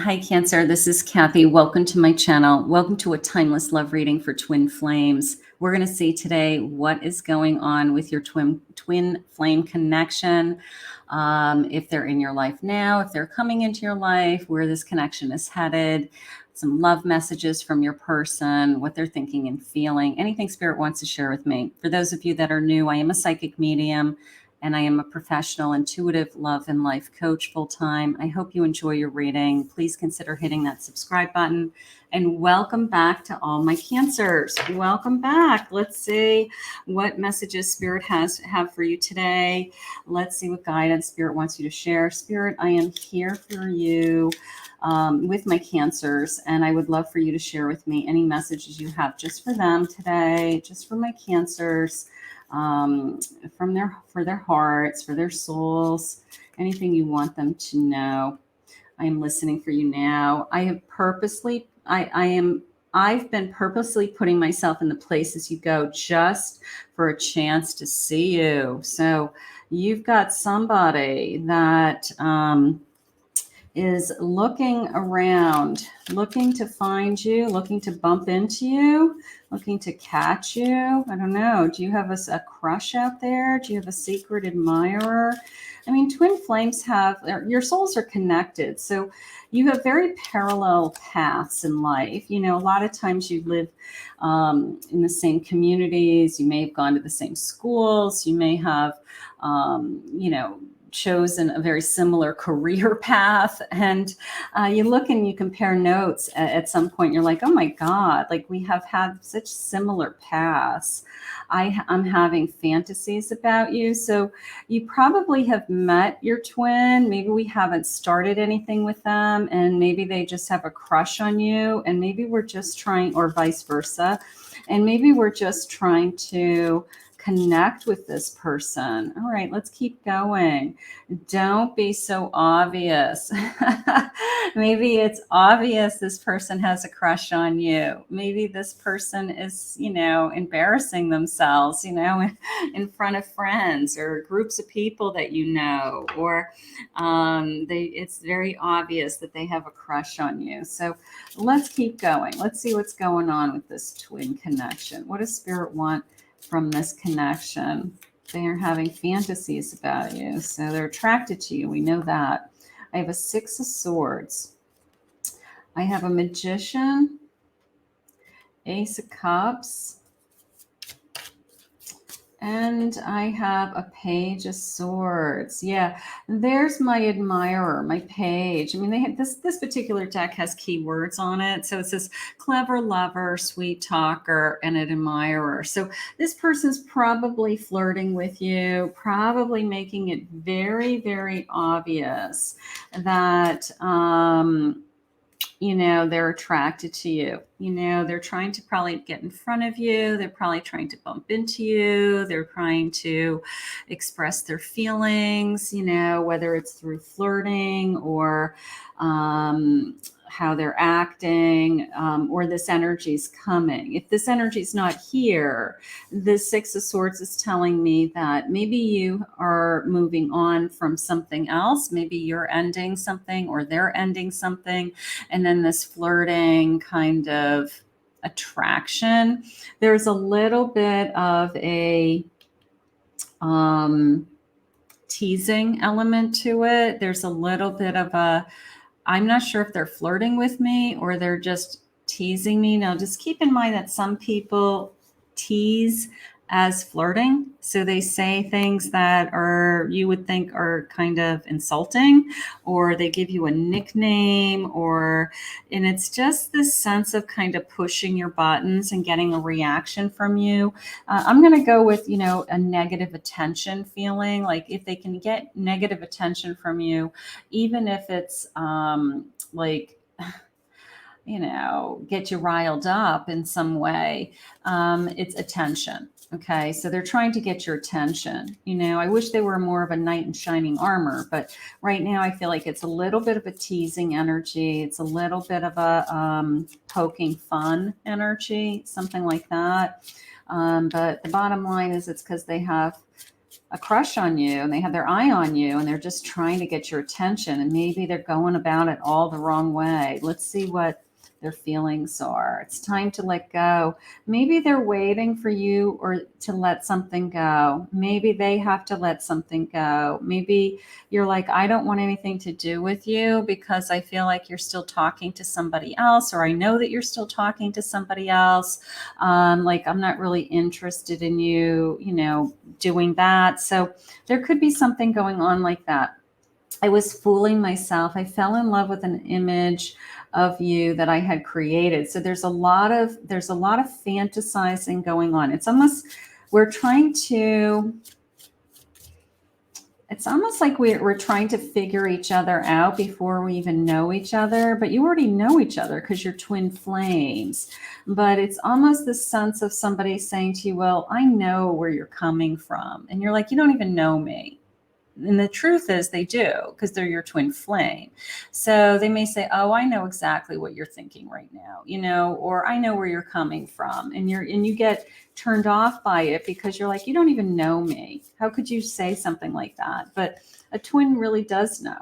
Hi, Cancer. This is Kathy. Welcome to my channel. Welcome to a timeless love reading for twin flames. We're going to see today what is going on with your twin flame connection. If they're in your life now, if they're coming into your life, where this connection is headed, some love messages from your person, what they're thinking and feeling, anything Spirit wants to share with me. For those of you that are new, I am a psychic medium. And I am a professional intuitive love and life coach full-time. I hope you enjoy your reading. Please consider hitting that subscribe button. And welcome back to all my Cancers. Welcome back. Let's see what messages Spirit have for you today. Let's see what guidance Spirit wants you to share. Spirit, I am here for you with my Cancers, and I would love for you to share with me any messages you have just for them today, just for my Cancers. For their hearts, for their souls, anything you want them to know. I am listening for you now. I've been purposely putting myself in the places you go just for a chance to see you. So you've got somebody that is looking around, looking to find you, looking to bump into you, looking to catch you. I don't know. Do you have a crush out there? Do you have a secret admirer? I mean, twin flames your souls are connected. So you have very parallel paths in life. You know, a lot of times you live in the same communities. You may have gone to the same schools. You may have, chosen a very similar career path, and you look and you compare notes at some point, you're like, oh my God, like we have had such similar paths. I'm having fantasies about you. So you probably have met your twin. Maybe we haven't started anything with them, and maybe they just have a crush on you, and maybe we're just trying, or vice versa, and maybe we're just trying to connect with this person. All right, let's keep going. Don't be so obvious. Maybe it's obvious this person has a crush on you. Maybe this person is, embarrassing themselves, in front of friends or groups of people that you know, or it's very obvious that they have a crush on you. So let's keep going. Let's see what's going on with this twin connection. What does Spirit want from this connection? They are having fantasies about you, so they're attracted to you. We know that. I have a Six of Swords. I have a Magician, Ace of Cups, and I have a Page of Swords. Yeah, there's my admirer, my page. I mean, they have this particular deck has keywords on it. So it says clever lover, sweet talker, and an admirer. So this person's probably flirting with you, probably making it very, very obvious that they're attracted to you. They're trying to probably get in front of you. They're probably trying to bump into you. They're trying to express their feelings, whether it's through flirting or how they're acting, or this energy's coming. If this energy's not here, the Six of Swords is telling me that maybe you are moving on from something else. Maybe you're ending something or they're ending something. And then this flirting kind of attraction. There's a little bit of a teasing element to it. There's a little bit of I'm not sure if they're flirting with me or they're just teasing me. Now, just keep in mind that some people tease as flirting. So they say things that you would think are kind of insulting, or they give you a nickname, and it's just this sense of kind of pushing your buttons and getting a reaction from you. I'm going to go with, a negative attention feeling. Like if they can get negative attention from you, even if it's get you riled up in some way, it's attention. Okay, so they're trying to get your attention. I wish they were more of a knight in shining armor, but right now I feel like it's a little bit of a teasing energy. It's a little bit of a poking fun energy, something like that. But the bottom line is it's because they have a crush on you and they have their eye on you and they're just trying to get your attention, and maybe they're going about it all the wrong way. Let's see what their feelings are. It's time to let go. Maybe they're waiting for you or to let something go. Maybe they have to let something go. Maybe you're like, I don't want anything to do with you because I feel like you're still talking to somebody else, or I know that you're still talking to somebody else. Like, I'm not really interested in you, doing that. So there could be something going on like that. I was fooling myself. I fell in love with an image of you that I had created. So there's a lot of fantasizing going on. It's almost it's almost like we're trying to figure each other out before we even know each other, but you already know each other because you're twin flames. But it's almost the sense of somebody saying to you, well, I know where you're coming from. And you're like, you don't even know me. And the truth is they do, because they're your twin flame. So they may say, oh, I know exactly what you're thinking right now, or I know where you're coming from. And you get turned off by it because you're like, you don't even know me. How could you say something like that? But a twin really does know.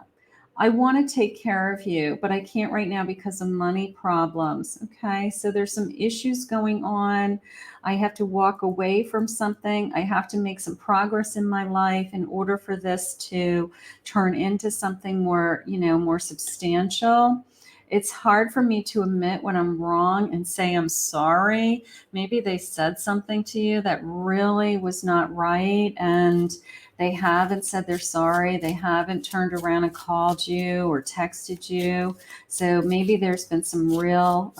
I want to take care of you, but I can't right now because of money problems. Okay. So there's some issues going on. I have to walk away from something. I have to make some progress in my life in order for this to turn into something more, more substantial. It's hard for me to admit when I'm wrong and say I'm sorry. Maybe they said something to you that really was not right, and they haven't said they're sorry. They haven't turned around and called you or texted you. So maybe there's been some real,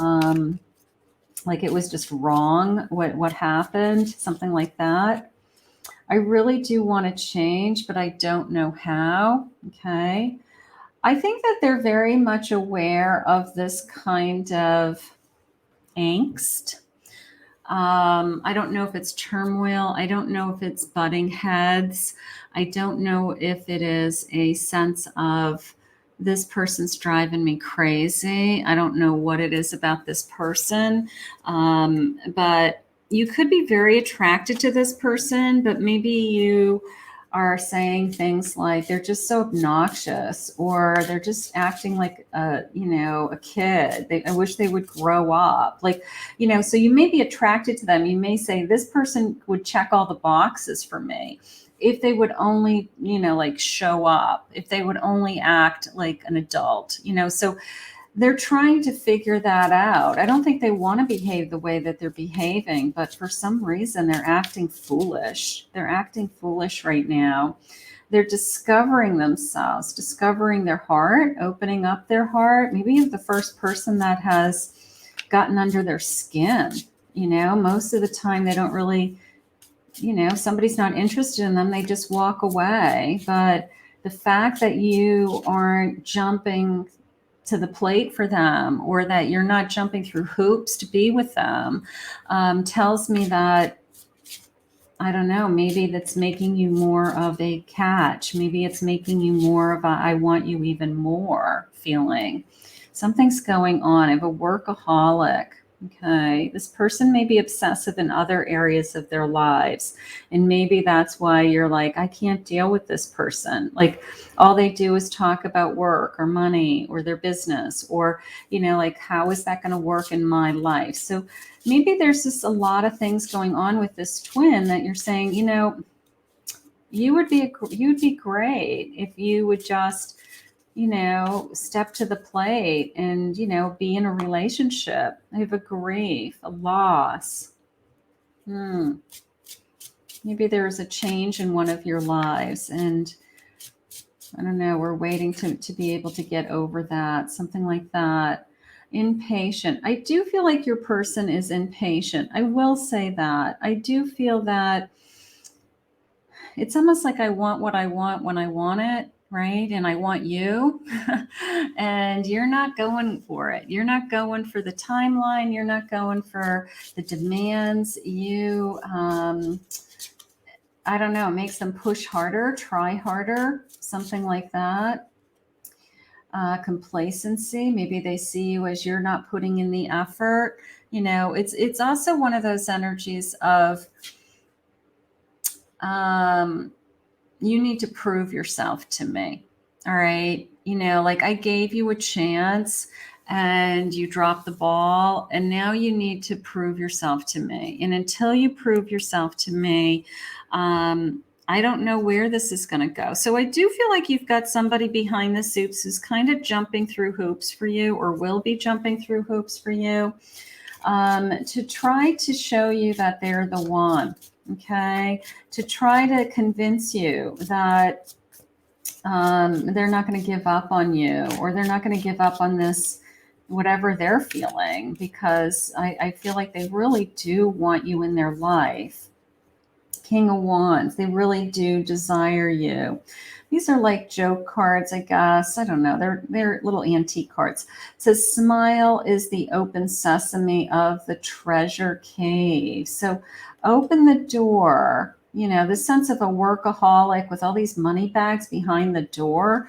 like it was just wrong what happened, something like that. I really do want to change, but I don't know how. Okay. I think that they're very much aware of this kind of angst. I don't know if it's turmoil. I don't know if it's butting heads. I don't know if it is a sense of this person's driving me crazy. I don't know what it is about this person. But you could be very attracted to this person, but maybe you are saying things like they're just so obnoxious, or they're just acting like a kid. I wish they would grow up. Like, so you may be attracted to them. You may say, this person would check all the boxes for me if they would only, like show up, if they would only act like an adult, so they're trying to figure that out. I don't think they want to behave the way that they're behaving, but for some reason they're acting foolish. They're acting foolish right now. They're discovering themselves, discovering their heart, opening up their heart. Maybe you're the first person that has gotten under their skin. Most of the time they don't really, if somebody's not interested in them, they just walk away. But the fact that you aren't jumping to the plate for them, or that you're not jumping through hoops to be with them, tells me that, I don't know, maybe that's making you more of a catch. Maybe it's making you more of a I want you even more feeling. Something's going on. I have a workaholic. Okay. This person may be obsessive in other areas of their lives. And maybe that's why you're like, I can't deal with this person. Like, all they do is talk about work or money or their business, or, like, how is that going to work in my life? So maybe there's just a lot of things going on with this twin that you're saying, you'd be great if you would just, step to the plate and, be in a relationship. I have a grief, a loss. Maybe there's a change in one of your lives, and I don't know, we're waiting to be able to get over that, something like that. Impatient. I do feel like your person is impatient. I will say that. I do feel that it's almost like I want what I want when I want it, right? And I want you, and you're not going for it. You're not going for the timeline. You're not going for the demands. I don't know, it makes them push harder, try harder, something like that. Complacency. Maybe they see you as you're not putting in the effort. It's also one of those energies of, you need to prove yourself to me. All right. You know, like I gave you a chance and you dropped the ball, and now you need to prove yourself to me. And until you prove yourself to me, I don't know where this is going to go. So I do feel like you've got somebody behind the soups who's kind of jumping through hoops for you, or will be jumping through hoops for you, to try to show you that they're the one. Okay. To try to convince you that they're not going to give up on you, or they're not going to give up on this, whatever they're feeling, because I feel like they really do want you in their life. King of Wands, they really do desire you. These are like joke cards, I guess. I don't know. They're little antique cards. It says, smile is the open sesame of the treasure cave. So open the door. You know, the sense of a workaholic with all these money bags behind the door.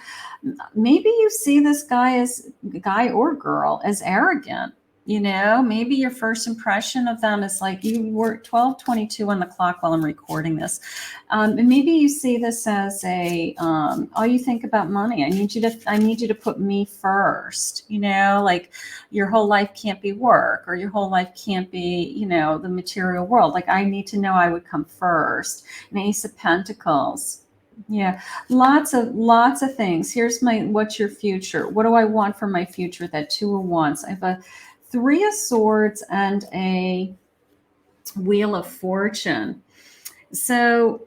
Maybe you see this guy or girl as arrogant. You know, maybe your first impression of them is like, you were 12:22 on the clock while I'm recording this. And maybe you see this as all you think about money. I need you to put me first, you know, like your whole life can't be work, or your whole life can't be, you know, the material world. Like I need to know I would come first. An Ace of Pentacles. Yeah, lots of things. Here's what's your future? What do I want for my future? That Two of Wands. I have a Three of Swords and a Wheel of Fortune. So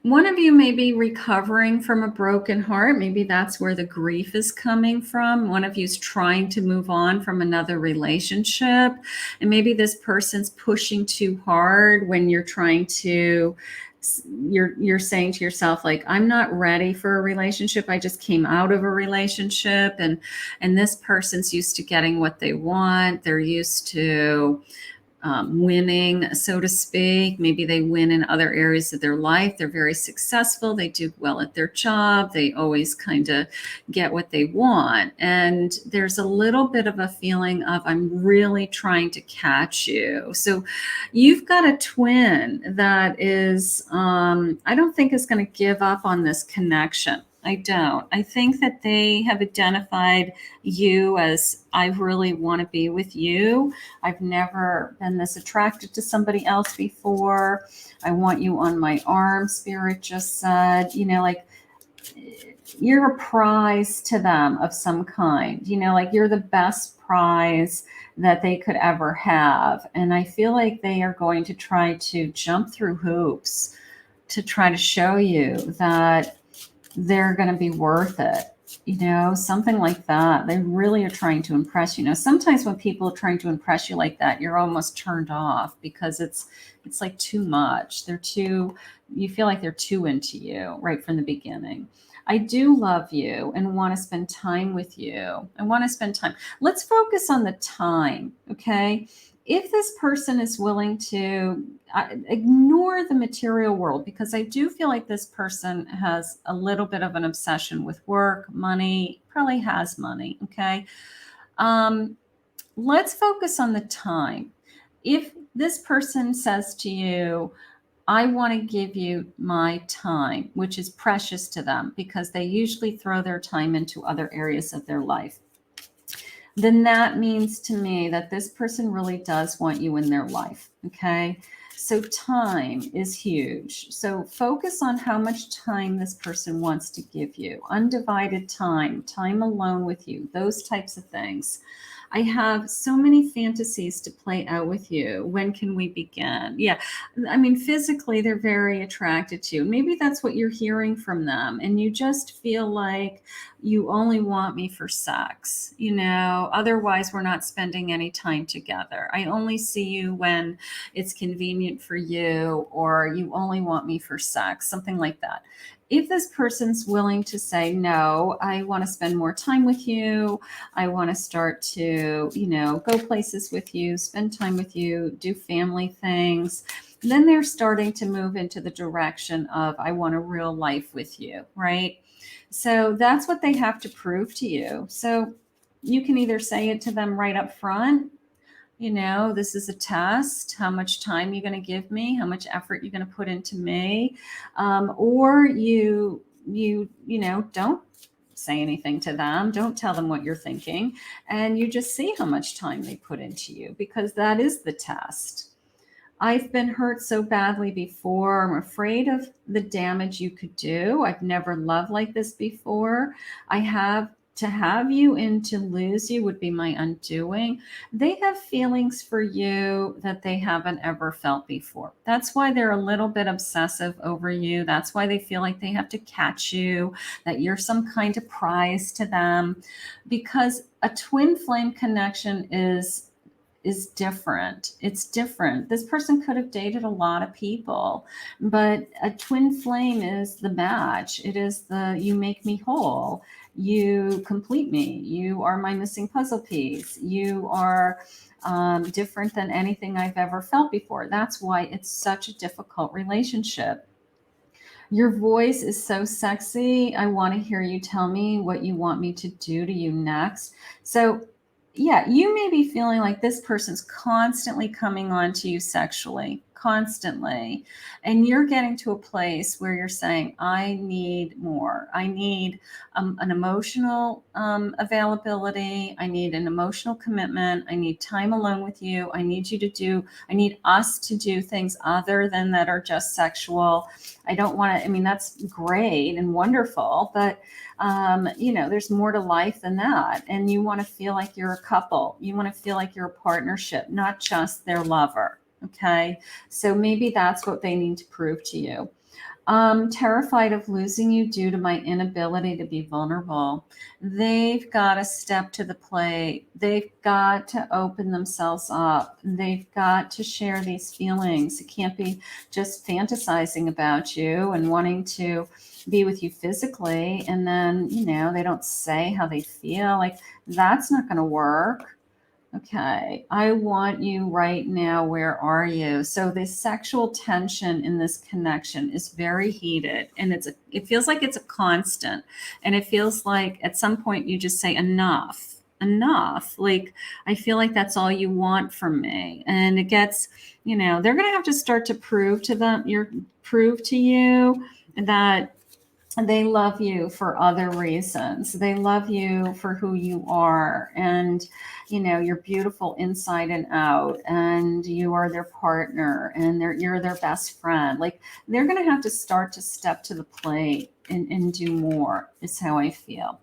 one of you may be recovering from a broken heart. Maybe that's where the grief is coming from. One of you's trying to move on from another relationship. And maybe this person's pushing too hard when you're trying to, you're saying to yourself, like, I'm not ready for a relationship. I just came out of a relationship, and this person's used to getting what they want. They're used to winning, so to speak. Maybe they win in other areas of their life. They're very successful. They do well at their job. They always kind of get what they want. And there's a little bit of a feeling of, I'm really trying to catch you. So you've got a twin that is, I don't think is going to give up on this connection. I don't. I think that they have identified you as, I really want to be with you. I've never been this attracted to somebody else before. I want you on my arm, Spirit just said. You know, like, you're a prize to them of some kind. You know, like, you're the best prize that they could ever have. And I feel like they are going to try to jump through hoops to try to show you that they're going to be worth it, you know, something like that. They really are trying to impress you. Now, sometimes when people are trying to impress you like that, you're almost turned off because it's like too much. You feel like they're too into you right from the beginning. I do love you and want to spend time with you. I want to spend time. Let's focus on the time, okay? If this person is willing to ignore the material world, because I do feel like this person has a little bit of an obsession with work, money, probably has money, okay? Let's focus on the time. If this person says to you, I want to give you my time, which is precious to them because they usually throw their time into other areas of their life, then that means to me that this person really does want you in their life, okay? So time is huge. So focus on how much time this person wants to give you. Undivided time, time alone with you, those types of things. I have so many fantasies to play out with you. When can we begin? Yeah, I mean, physically, they're very attracted to you. Maybe that's what you're hearing from them. And you just feel like you only want me for sex, you know, otherwise we're not spending any time together. I only see you when it's convenient for you, or you only want me for sex, something like that. If this person's willing to say, no, I want to spend more time with you, I want to start to, you know, go places with you, spend time with you, do family things, then they're starting to move into the direction of, I want a real life with you, right? So that's what they have to prove to you. So you can either say it to them right up front, This is a test. How much time you're going to give me? How much effort you're going to put into me? Or don't say anything to them. Don't tell them what you're thinking. And you just see how much time they put into you, because that is the test. I've been hurt so badly before. I'm afraid of the damage you could do. I've never loved like this before. I have to have you and to lose you would be my undoing. They have feelings for you that they haven't ever felt before. That's why they're a little bit obsessive over you. That's why they feel like they have to catch you, that you're some kind of prize to them, because a twin flame connection is different. It's different. This person could have dated a lot of people, but a twin flame is the match. It is you make me whole. You complete me. You are my missing puzzle piece. You are different than anything I've ever felt before. That's why it's such a difficult relationship. Your voice is so sexy. I want to hear you tell me what you want me to do to you next. So yeah, you may be feeling like this person's constantly coming on to you sexually, constantly. And you're getting to a place where you're saying, I need more. I need an emotional availability. I need an emotional commitment. I need time alone with you. I need us to do things other than that are just sexual. I don't want to, that's great and wonderful, but there's more to life than that. And you want to feel like you're a couple. You want to feel like you're a partnership, not just their lover. Okay. So maybe that's what they need to prove to you. Terrified of losing you due to my inability to be vulnerable. They've got to step to the plate. They've got to open themselves up. They've got to share these feelings. It can't be just fantasizing about you and wanting to be with you physically, and then, they don't say how they feel. Like, that's not going to work. Okay, I want you right now. Where are you? So the sexual tension in this connection is very heated, and it feels like it's a constant, and it feels like at some point you just say enough. Like, I feel like that's all you want from me. And it gets, they're going to have to start to prove to you that they love you for other reasons. They love you for who you are, and you're beautiful inside and out, and you are their partner, and you're their best friend. Like, they're going to have to start to step to the plate and do more, is how I feel.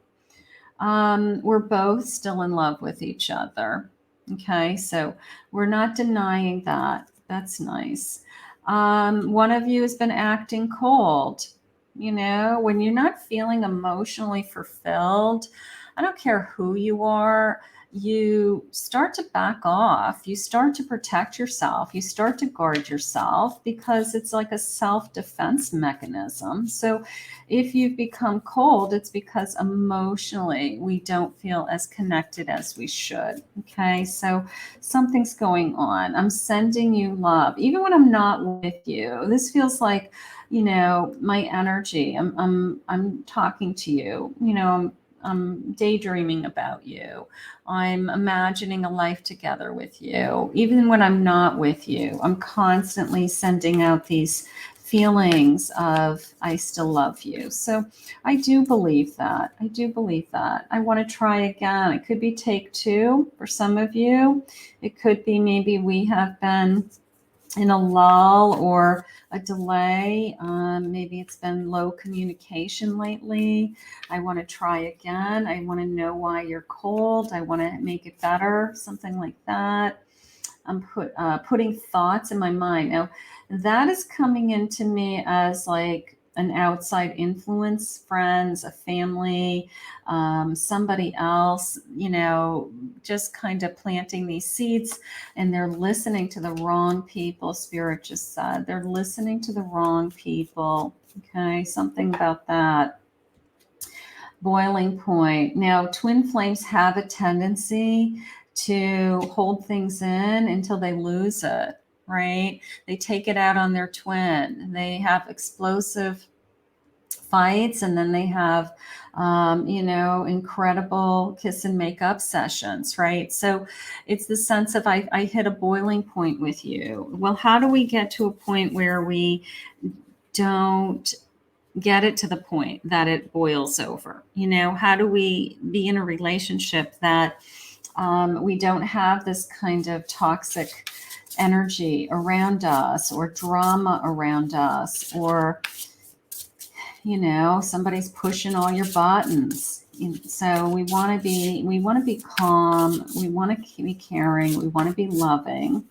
We're both still in love with each other. Okay, so we're not denying that. That's nice. One of you has been acting cold. When you're not feeling emotionally fulfilled, I don't care who you are, you start to back off. You start to protect yourself. You start to guard yourself, because it's like a self-defense mechanism. So if you've become cold, it's because emotionally we don't feel as connected as we should. Okay, so something's going on. I'm sending you love, even when I'm not with you. This feels like, my energy. I'm talking to you. I'm daydreaming about you. I'm imagining a life together with you. Even when I'm not with you, I'm constantly sending out these feelings of, I still love you. So I do believe that. I want to try again. It could be take two for some of you. It could be maybe we have been in a lull or a delay. Maybe it's been low communication lately. I want to try again. I want to know why you're cold. I want to make it better, something like that. I'm putting thoughts in my mind. Now, that is coming into me as like an outside influence, friends, a family, somebody else, just kind of planting these seeds, and they're listening to the wrong people. Spirit just said they're listening to the wrong people. Okay, something about that. Boiling point. Now, twin flames have a tendency to hold things in until they lose it, right? They take it out on their twin. They have explosive fights, and then they have, incredible kiss and make up sessions, right? So it's the sense of I hit a boiling point with you. Well, how do we get to a point where we don't get it to the point that it boils over? How do we be in a relationship that we don't have this kind of toxic energy around us, or drama around us, or somebody's pushing all your buttons? So we want to be calm, we want to be caring, we want to be loving.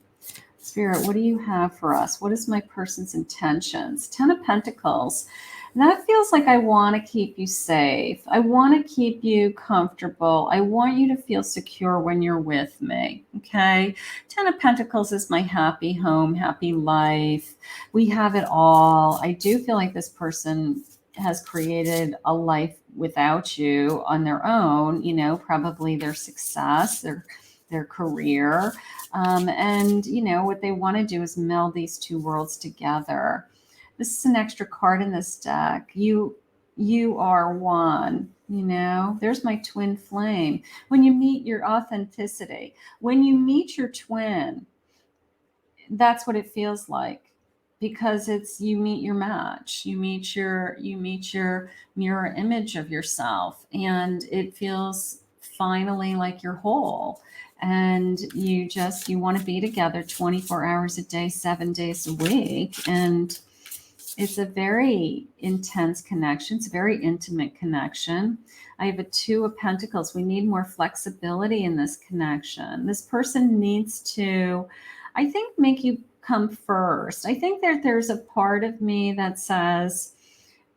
Spirit, what do you have for us? What is my person's intentions? 10 of Pentacles. And that feels like I want to keep you safe. I want to keep you comfortable. I want you to feel secure when you're with me. Okay. 10 of Pentacles is my happy home, happy life. We have it all. I do feel like this person has created a life without you on their own, probably their success, their career. And what they want to do is meld these two worlds together. This is an extra card in this deck. You are one. There's my twin flame. When you meet your authenticity, when you meet your twin, that's what it feels like, because you meet your match, you meet your mirror image of yourself, and it feels finally like you're whole. And you want to be together 24 hours a day, 7 days a week. And it's a very intense connection. It's a very intimate connection. I have a 2 of Pentacles. We need more flexibility in this connection. This person needs to, I think, make you come first. I think that there's a part of me that says,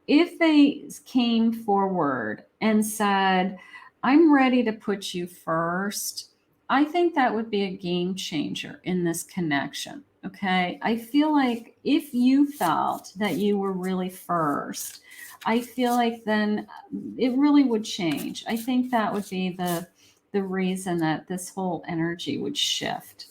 if they came forward and said, I'm ready to put you first, I think that would be a game changer in this connection. Okay. I feel like if you felt that you were really first, I feel like then it really would change. I think that would be the reason that this whole energy would shift.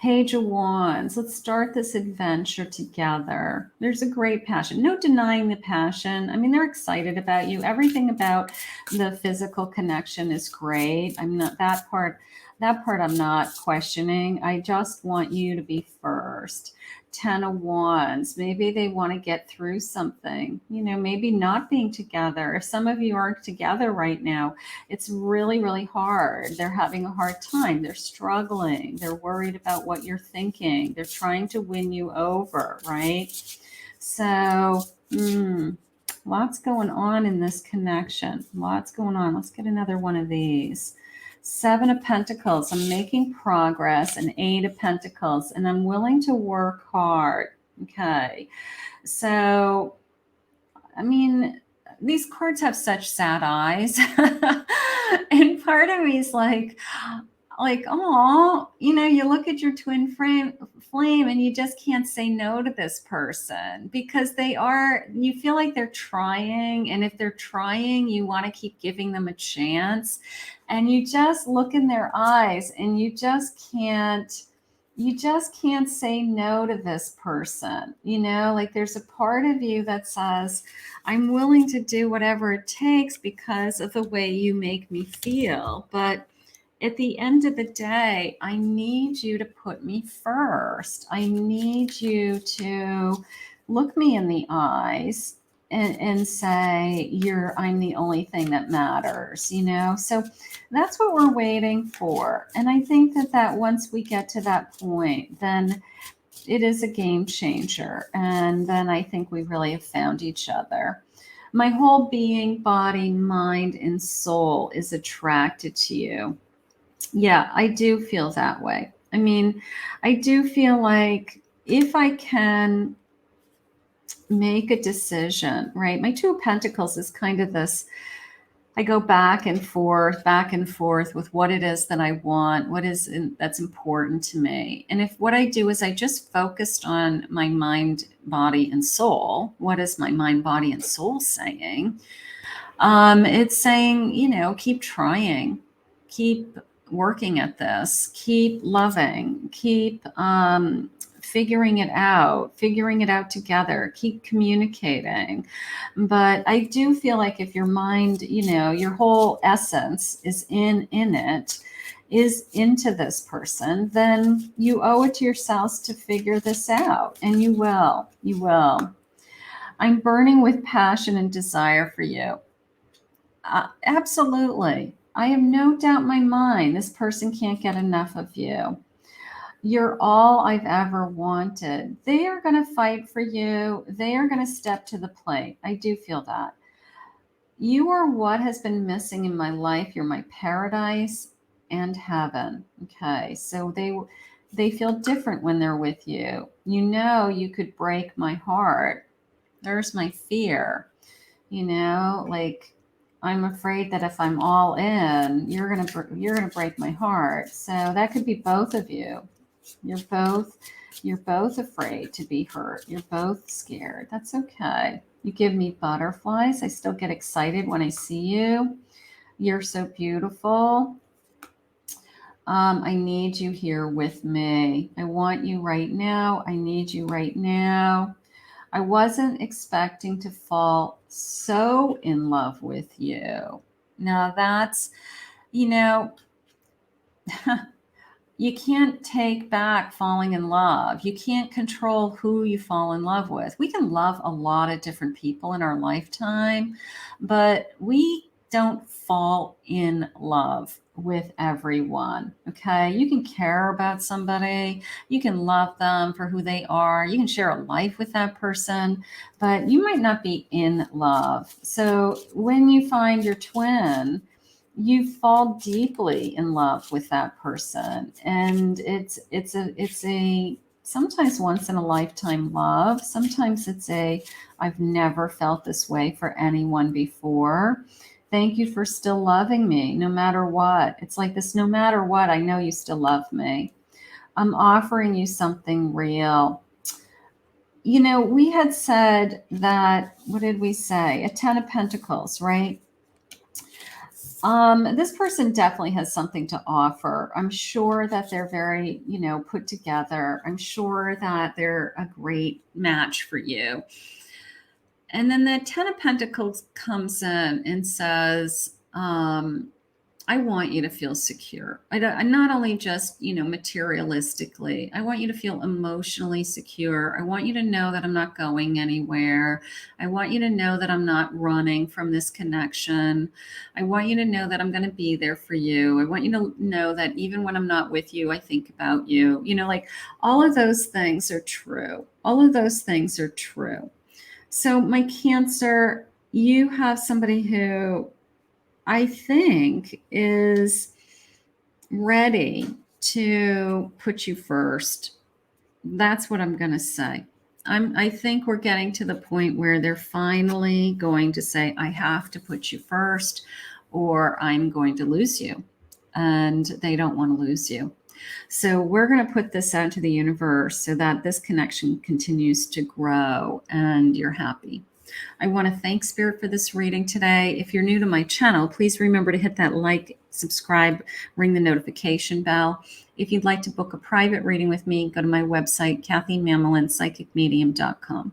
Page of Wands. Let's start this adventure together. There's a great passion. No denying the passion. I mean, they're excited about you. Everything about the physical connection is great. I'm not that part I'm not questioning. I just want you to be first. 10 of Wands. Maybe they want to get through something, maybe not being together. If some of you aren't together right now, it's really, really hard. They're having a hard time. They're struggling. They're worried about what you're thinking. They're trying to win you over, right? So, lots going on in this connection. Lots going on. Let's get another one of these. 7 of Pentacles. I'm making progress. An 8 of Pentacles. And I'm willing to work hard. Okay. So, I mean, these cards have such sad eyes. And part of me is like, oh, you look at your twin flame and you just can't say no to this person, because you feel like they're trying. And if they're trying, you want to keep giving them a chance. And you just look in their eyes and you just can't say no to this person. Like there's a part of you that says, I'm willing to do whatever it takes because of the way you make me feel. But at the end of the day, I need you to put me first. I need you to look me in the eyes and say, I'm the only thing that matters, So that's what we're waiting for. And I think that once we get to that point, then it is a game changer. And then I think we really have found each other. My whole being, body, mind, and soul is attracted to you. Yeah, I do feel that way. I mean, I do feel like if I can make a decision, right? My 2 of Pentacles is kind of this, I go back and forth with what it is that I want, that's important to me. And if what I do is I just focused on my mind, body, and soul, what is my mind, body, and soul saying? It's saying, keep trying, keep working at this, keep loving, keep figuring it out together, keep communicating. But I do feel like if your mind, your whole essence is in it, is into this person, then you owe it to yourselves to figure this out. And you will. I'm burning with passion and desire for you. Absolutely. I have no doubt in my mind this person can't get enough of you. You're all I've ever wanted. They are going to fight for you. They are going to step to the plate. I do feel that. You are what has been missing in my life. You're my paradise and heaven. Okay, so they feel different when they're with you. You could break my heart. There's my fear. Like, I'm afraid that if I'm all in, you're gonna break my heart. So that could be both of you. You're both afraid to be hurt. You're both scared. That's okay. You give me butterflies. I still get excited when I see you. You're so beautiful. I need you here with me. I want you right now. I need you right now. I wasn't expecting to fall so in love with you. Now that's, you can't take back falling in love. You can't control who you fall in love with. We can love a lot of different people in our lifetime, but we don't fall in love with everyone. Okay. You can care about somebody. You can love them for who they are. You can share a life with that person, but you might not be in love. So when you find your twin, you fall deeply in love with that person. And it's a sometimes once in a lifetime love. Sometimes it's I've never felt this way for anyone before. Thank you for still loving me no matter what. It's like this, no matter what, I know you still love me. I'm offering you something real. We had said that, what did we say? A 10 of Pentacles, right? This person definitely has something to offer. I'm sure that they're very, put together. I'm sure that they're a great match for you. And then the 10 of Pentacles comes in and says, I want you to feel secure. I not only just, materialistically, I want you to feel emotionally secure. I want you to know that I'm not going anywhere. I want you to know that I'm not running from this connection. I want you to know that I'm going to be there for you. I want you to know that even when I'm not with you, I think about you. Like all of those things are true. All of those things are true. So my Cancer, you have somebody who I think is ready to put you first. That's what I'm going to say. I think we're getting to the point where they're finally going to say, I have to put you first or I'm going to lose you. And they don't want to lose you. So we're going to put this out to the universe so that this connection continues to grow and you're happy. I want to thank Spirit for this reading today. If you're new to my channel, please remember to hit that like, subscribe, ring the notification bell. If you'd like to book a private reading with me, go to my website, KathyMamolen, psychicmedium.com.